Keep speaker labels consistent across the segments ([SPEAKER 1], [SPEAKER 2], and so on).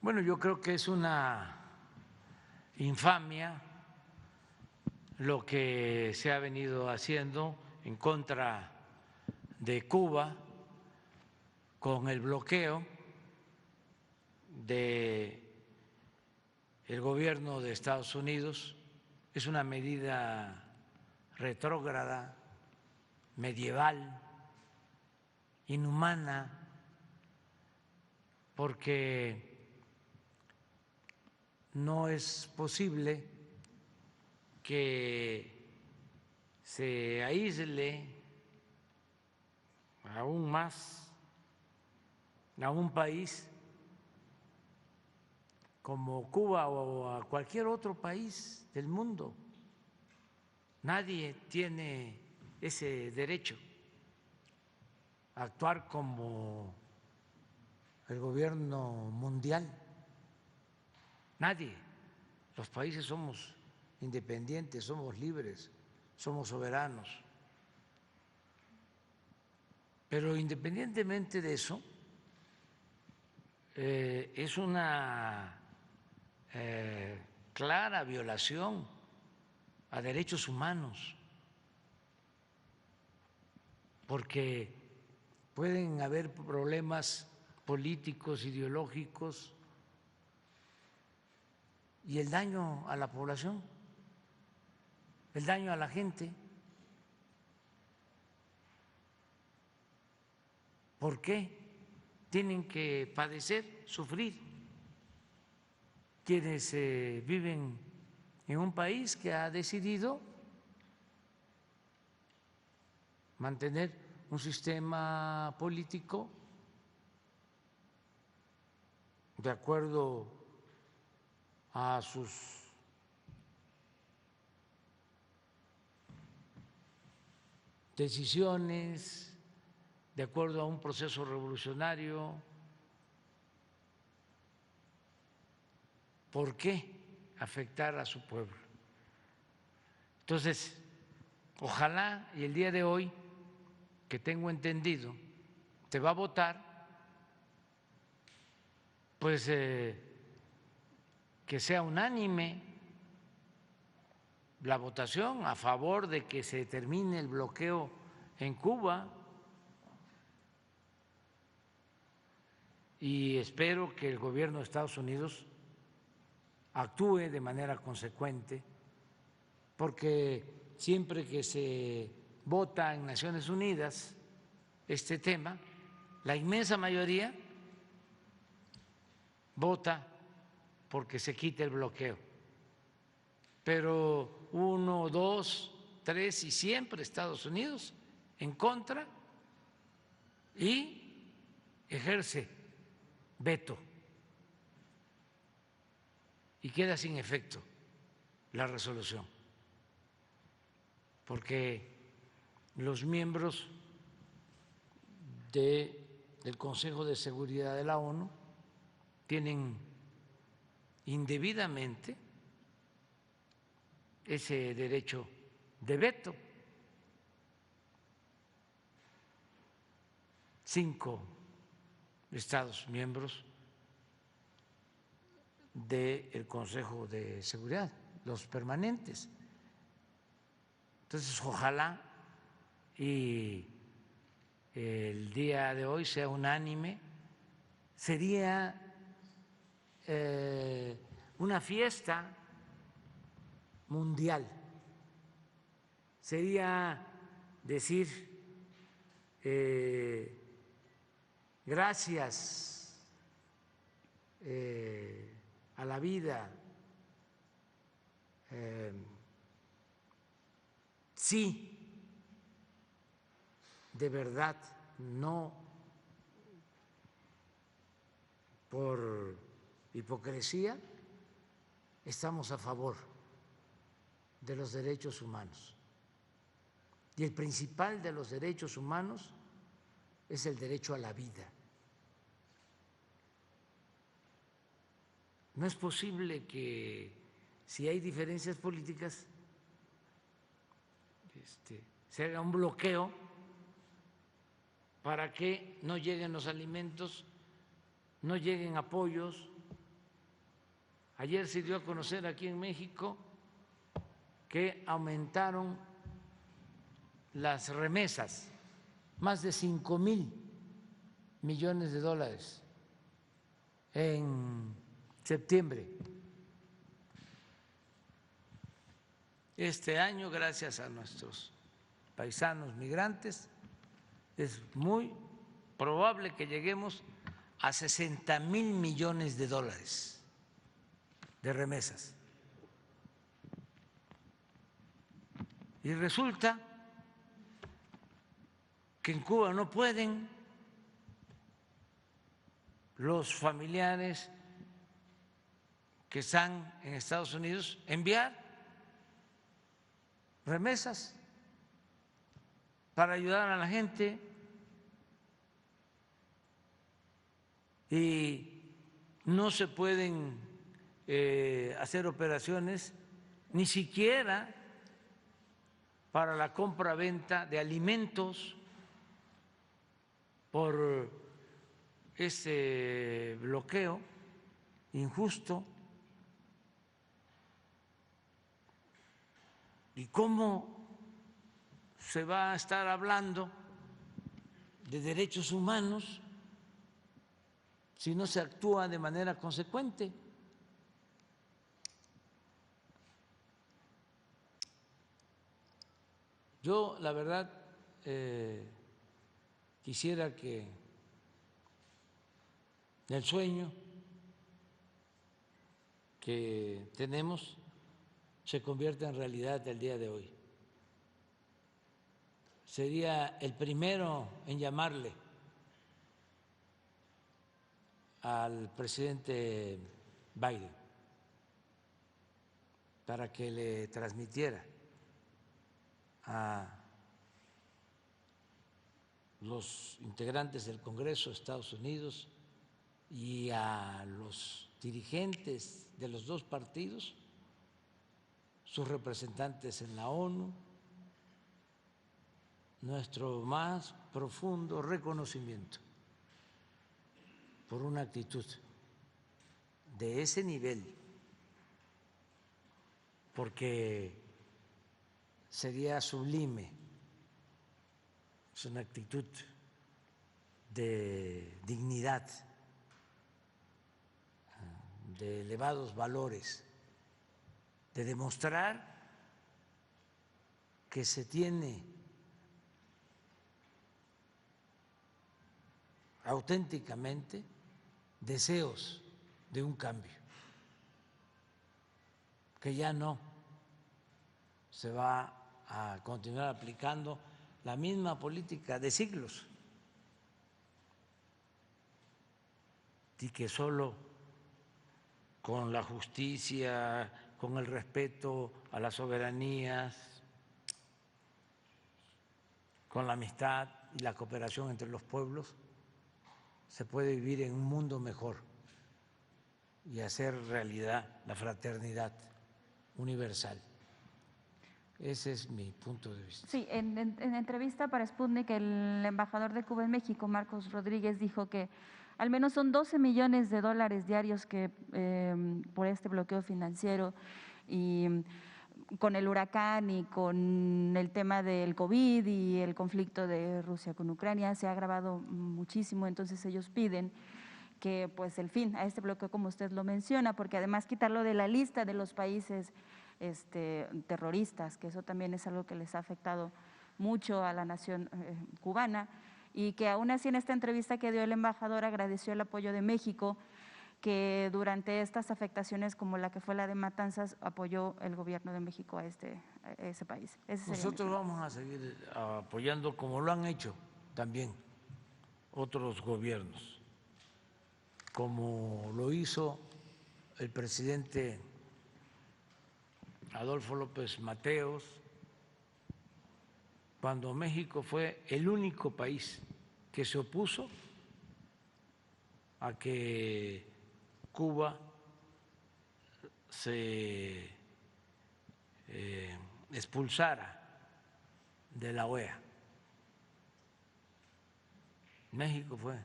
[SPEAKER 1] Bueno, yo creo que es una infamia lo que se ha venido haciendo en contra de Cuba con el bloqueo del gobierno de Estados Unidos. Es una medida retrógrada, medieval, inhumana, porque no es posible que se aísle aún más a un país como Cuba o a cualquier otro país del mundo. Nadie tiene ese derecho a actuar como el gobierno mundial. Nadie. Los países somos independientes, somos libres, somos soberanos. Pero independientemente de eso, es una clara violación a derechos humanos, porque pueden haber problemas políticos, ideológicos, y el daño a la población, el daño a la gente. ¿Por qué tienen que padecer, sufrir quienes viven en un país que ha decidido mantener un sistema político de acuerdo a sus decisiones, de acuerdo a un proceso revolucionario? ¿Por qué afectar a su pueblo? Entonces, ojalá y el día de hoy, que tengo entendido, se va a votar, pues que sea unánime la votación a favor de que se termine el bloqueo en Cuba, y espero que el gobierno de Estados Unidos actúe de manera consecuente, porque siempre que se vota en Naciones Unidas este tema, la inmensa mayoría vota porque se quite el bloqueo, pero 1, 2, 3 y siempre Estados Unidos en contra, y ejerce veto y queda sin efecto la resolución, porque los miembros del Consejo de Seguridad de la ONU tienen indebidamente ese derecho de veto. 5 Estados miembros del Consejo de Seguridad, los permanentes. Entonces, ojalá y el día de hoy sea unánime. Sería una fiesta mundial, sería decir gracias a la vida, sí, de verdad, no por hipocresía, estamos a favor de los derechos humanos. Y el principal de los derechos humanos es el derecho a la vida. No es posible que, si hay diferencias políticas, se haga un bloqueo para que no lleguen los alimentos, no lleguen apoyos Ayer se dio a conocer aquí en México que aumentaron las remesas, más de 5,000 millones de dólares en septiembre. Este año, gracias a nuestros paisanos migrantes, es muy probable que lleguemos a 60,000 millones de dólares de remesas. Y resulta que en Cuba no pueden los familiares que están en Estados Unidos enviar remesas para ayudar a la gente, y no se pueden hacer operaciones ni siquiera para la compra-venta de alimentos por ese bloqueo injusto. ¿Y cómo se va a estar hablando de derechos humanos si no se actúa de manera consecuente? Yo, la verdad, quisiera que el sueño que tenemos se convierta en realidad el día de hoy. Sería el primero en llamarle al presidente Biden para que le transmitiera a los integrantes del Congreso de Estados Unidos y a los dirigentes de los dos partidos, sus representantes en la ONU, nuestro más profundo reconocimiento por una actitud de ese nivel, porque sería sublime, es una actitud de dignidad, de elevados valores, de demostrar que se tiene auténticamente deseos de un cambio, que ya no se va a continuar aplicando la misma política de siglos y que solo con la justicia, con el respeto a las soberanías, con la amistad y la cooperación entre los pueblos, se puede vivir en un mundo mejor y hacer realidad la fraternidad universal. Ese es mi punto de vista.
[SPEAKER 2] Sí, en entrevista para Sputnik, el embajador de Cuba en México, Marcos Rodríguez, dijo que al menos son 12 millones de dólares diarios que por este bloqueo financiero y con el huracán y con el tema del COVID y el conflicto de Rusia con Ucrania se ha agravado muchísimo. Entonces ellos piden que pues el fin a este bloqueo, como usted lo menciona, porque además quitarlo de la lista de los países terroristas, que eso también es algo que les ha afectado mucho a la nación cubana, y que aún así en esta entrevista que dio el embajador agradeció el apoyo de México, que durante estas afectaciones como la que fue la de Matanzas apoyó el gobierno de México a ese país.
[SPEAKER 1] Nosotros vamos a seguir apoyando como lo han hecho también otros gobiernos, como lo hizo el presidente Adolfo López Mateos, cuando México fue el único país que se opuso a que Cuba se expulsara de la OEA. México fue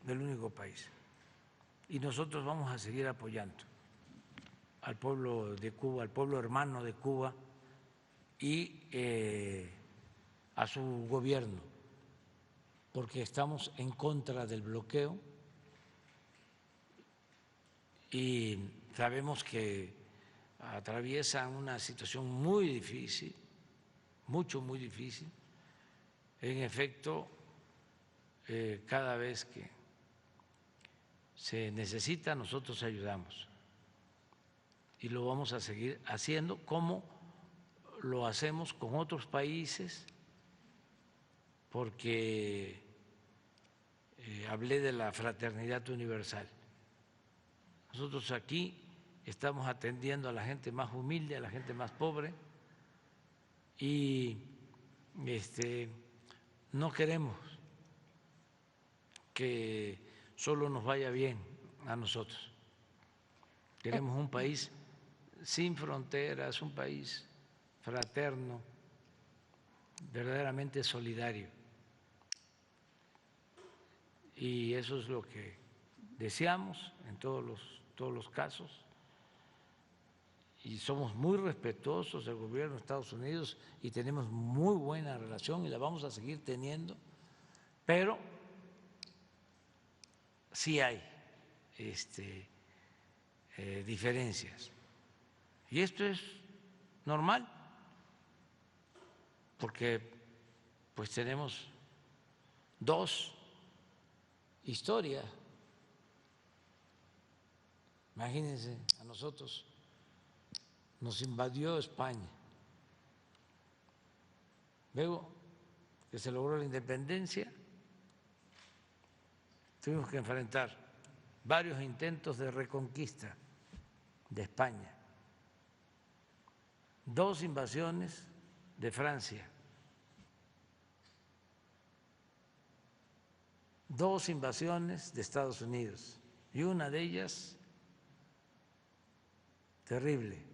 [SPEAKER 1] el único país y nosotros vamos a seguir apoyando al pueblo de Cuba, al pueblo hermano de Cuba y a su gobierno, porque estamos en contra del bloqueo y sabemos que atraviesan una situación muy difícil, muy difícil. En efecto, cada vez que se necesita, nosotros ayudamos y lo vamos a seguir haciendo como lo hacemos con otros países, porque hablé de la fraternidad universal. Nosotros aquí estamos atendiendo a la gente más humilde, a la gente más pobre y no queremos que solo nos vaya bien a nosotros. Queremos un país sin fronteras, un país fraterno, verdaderamente solidario. Y eso es lo que deseamos en todos los casos. Y somos muy respetuosos del gobierno de Estados Unidos y tenemos muy buena relación y la vamos a seguir teniendo, pero sí hay diferencias. Y esto es normal, porque pues tenemos dos historias. Imagínense, a nosotros nos invadió España, luego que se logró la independencia, tuvimos que enfrentar varios intentos de reconquista de España, 2 invasiones de Francia, 2 invasiones de Estados Unidos y una de ellas terrible,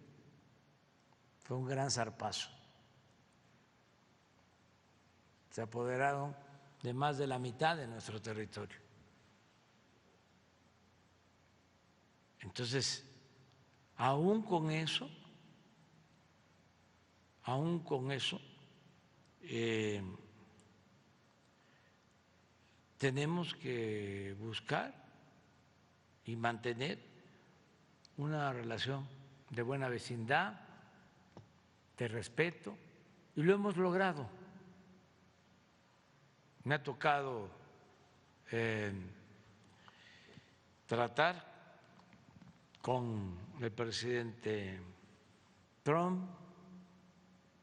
[SPEAKER 1] fue un gran zarpazo. Se apoderaron de más de la mitad de nuestro territorio. Entonces, aún con eso, tenemos que buscar y mantener una relación de buena vecindad, de respeto, y lo hemos logrado. Me ha tocado tratar con el presidente Trump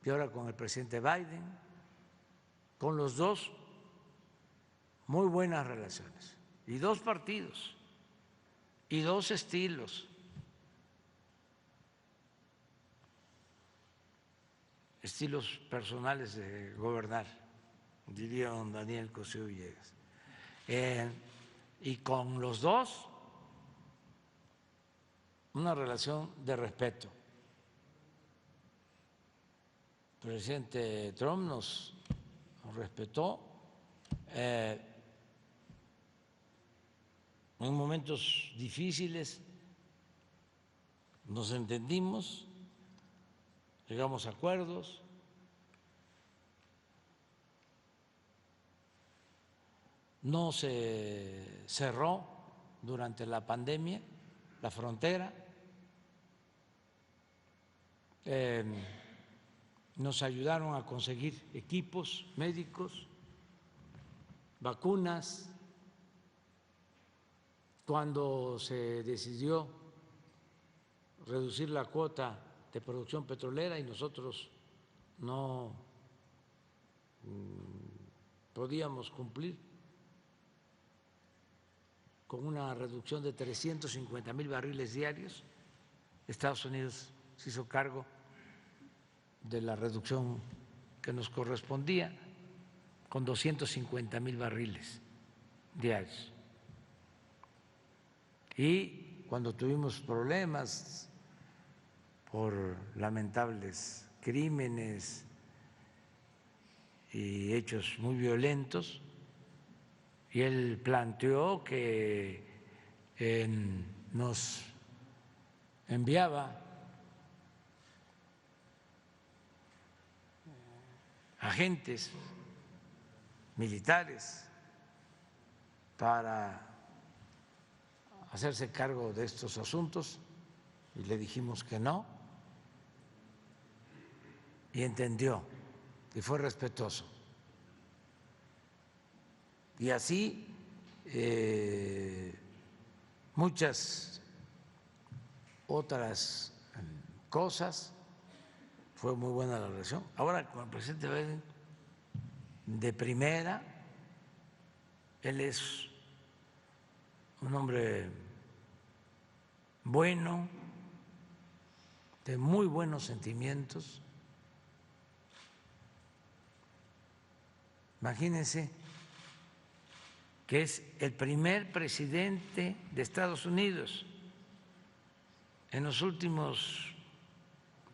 [SPEAKER 1] y ahora con el presidente Biden, con los dos muy buenas relaciones, y 2 partidos, y 2 estilos. Estilos personales de gobernar, diría don Daniel Cosío Villegas. Y con los dos, una relación de respeto. El presidente Trump nos respetó en momentos difíciles, nos entendimos, llegamos a acuerdos, no se cerró durante la pandemia la frontera, nos ayudaron a conseguir equipos médicos, vacunas. Cuando se decidió reducir la cuota de producción petrolera y nosotros no podíamos cumplir con una reducción de 350,000 barriles diarios, Estados Unidos se hizo cargo de la reducción que nos correspondía con 250,000 barriles diarios. Y cuando tuvimos problemas por lamentables crímenes y hechos muy violentos, y él planteó que nos enviaba agentes militares para hacerse cargo de estos asuntos y le dijimos que no, y entendió y fue respetuoso. Y así muchas otras cosas. Fue muy buena la relación. Ahora con el presidente Biden, de primera, él es un hombre bueno, de muy buenos sentimientos. Imagínense que es el primer presidente de Estados Unidos en los últimos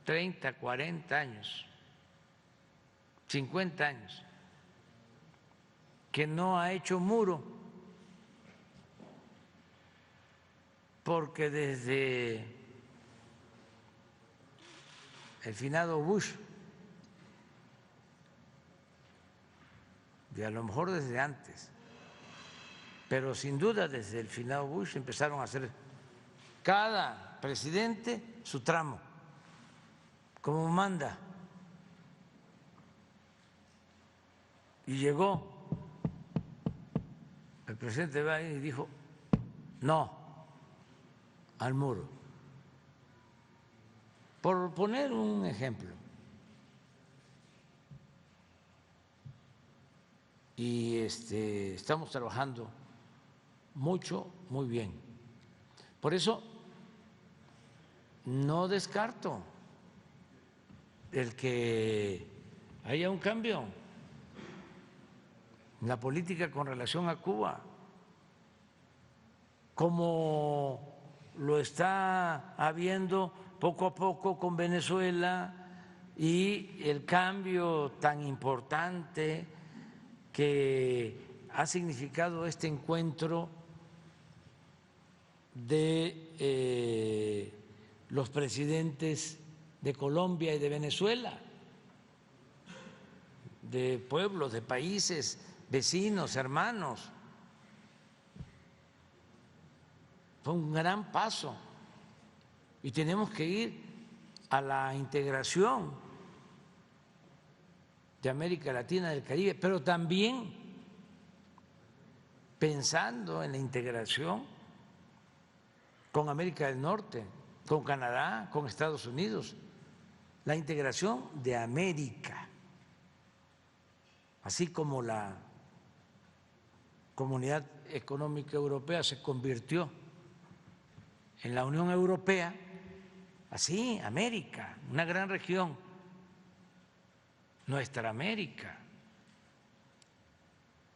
[SPEAKER 1] 30, 40 años, 50 años, que no ha hecho muro, porque desde el finado Bush, y a lo mejor desde antes, pero sin duda desde el finado Bush empezaron a hacer cada presidente su tramo, como manda. Y llegó el presidente Biden y dijo no al muro, por poner un ejemplo. Y estamos trabajando mucho, muy bien. Por eso no descarto el que haya un cambio en la política con relación a Cuba, como lo está habiendo poco a poco con Venezuela, y el cambio tan importante que ha significado este encuentro de los presidentes de Colombia y de Venezuela, de pueblos, de países vecinos, hermanos. Fue un gran paso y tenemos que ir a la integración de América Latina, del Caribe, pero también pensando en la integración con América del Norte, con Canadá, con Estados Unidos, la integración de América, así como la Comunidad Económica Europea se convirtió en la Unión Europea, así América, una gran región, nuestra América,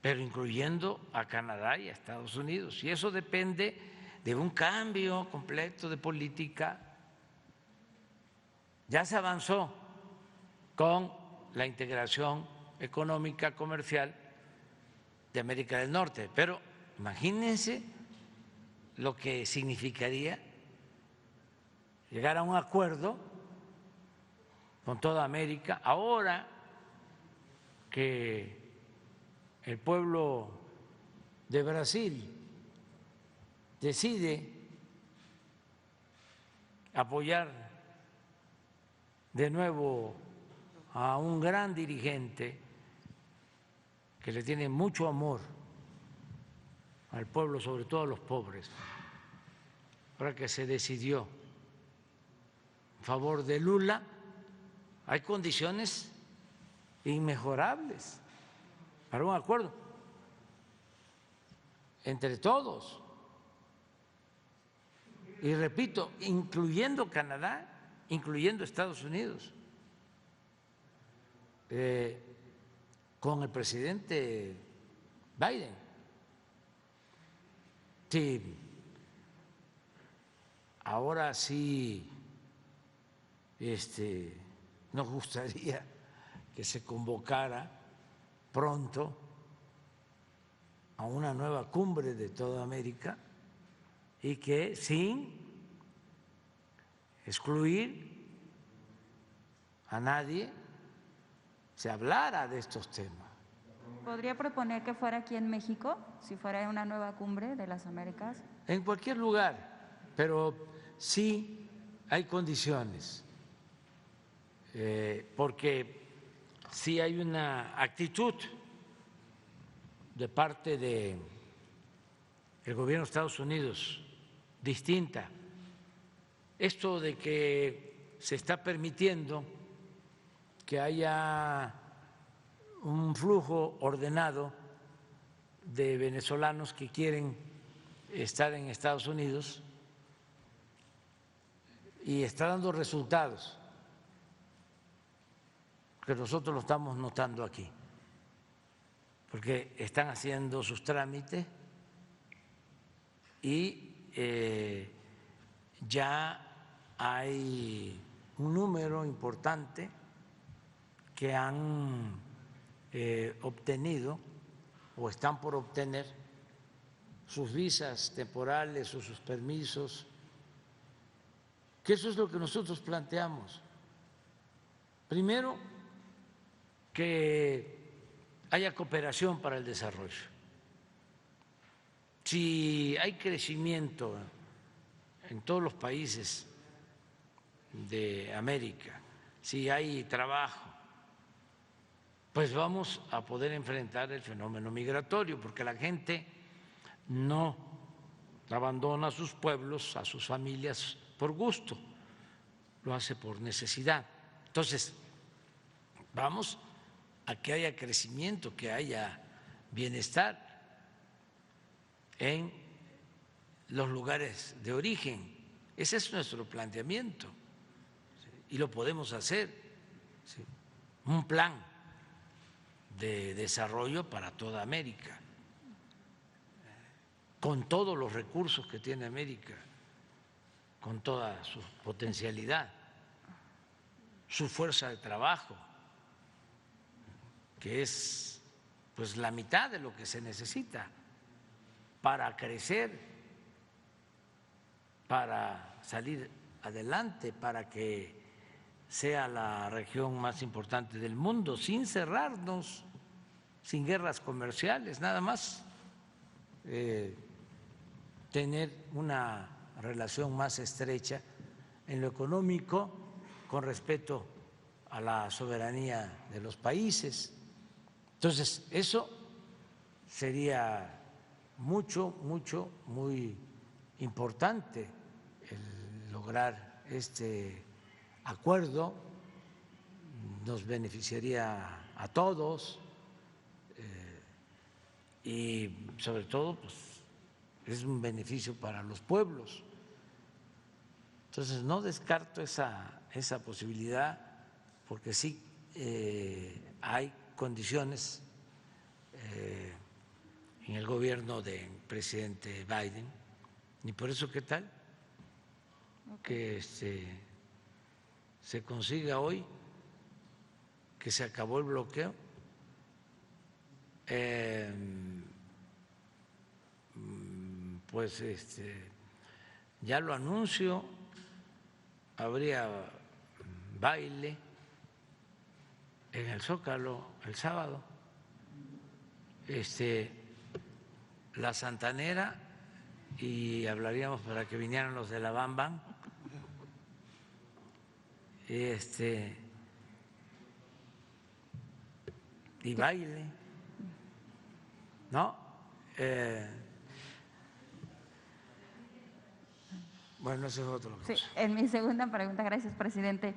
[SPEAKER 1] pero incluyendo a Canadá y a Estados Unidos. Y eso depende de un cambio completo de política. Ya se avanzó con la integración económica, comercial de América del Norte, pero imagínense lo que significaría llegar a un acuerdo con toda América ahora que el pueblo de Brasil decide apoyar de nuevo a un gran dirigente que le tiene mucho amor al pueblo, sobre todo a los pobres, ahora que se decidió en favor de Lula, hay condiciones inmejorables para un acuerdo entre todos. Y repito, incluyendo Canadá, incluyendo Estados Unidos, con el presidente Biden. Sí, ahora sí nos gustaría que se convocara pronto a una nueva cumbre de toda América y que sin excluir a nadie, se hablara de estos temas.
[SPEAKER 2] ¿Podría proponer que fuera aquí en México, si fuera una nueva cumbre de las Américas?
[SPEAKER 1] En cualquier lugar, pero sí hay condiciones, porque sí hay una actitud de parte del gobierno de Estados Unidos distinta. Esto de que se está permitiendo que haya un flujo ordenado de venezolanos que quieren estar en Estados Unidos y está dando resultados, que nosotros lo estamos notando aquí, porque están haciendo sus trámites y ya hay un número importante que han obtenido o están por obtener sus visas temporales o sus permisos, que eso es lo que nosotros planteamos. Primero, que haya cooperación para el desarrollo. Si hay crecimiento en todos los países de América, si hay trabajo, pues vamos a poder enfrentar el fenómeno migratorio, porque la gente no abandona a sus pueblos, a sus familias por gusto, lo hace por necesidad. Entonces, vamos a que haya crecimiento, que haya bienestar en los lugares de origen. Ese es nuestro planteamiento, ¿sí? Y lo podemos hacer, ¿sí? Un plan de desarrollo para toda América, con todos los recursos que tiene América, con toda su potencialidad, su fuerza de trabajo, que es pues la mitad de lo que se necesita para crecer, para salir adelante, para que sea la región más importante del mundo, sin cerrarnos, sin guerras comerciales, nada más tener una relación más estrecha en lo económico, con respeto a la soberanía de los países. Entonces, eso sería muy importante, el lograr este acuerdo, nos beneficiaría a todos y sobre todo pues, es un beneficio para los pueblos. Entonces no descarto esa posibilidad, porque sí hay condiciones en el gobierno del presidente Biden, y por eso, ¿qué tal? Que se consiga hoy que se acabó el bloqueo, pues ya lo anuncio, habría baile en el Zócalo el sábado, la Santanera, y hablaríamos para que vinieran los de la Bam Bam, y baile, ¿no? Bueno, eso es otra cosa.
[SPEAKER 2] Sí, en mi segunda pregunta, gracias, presidente.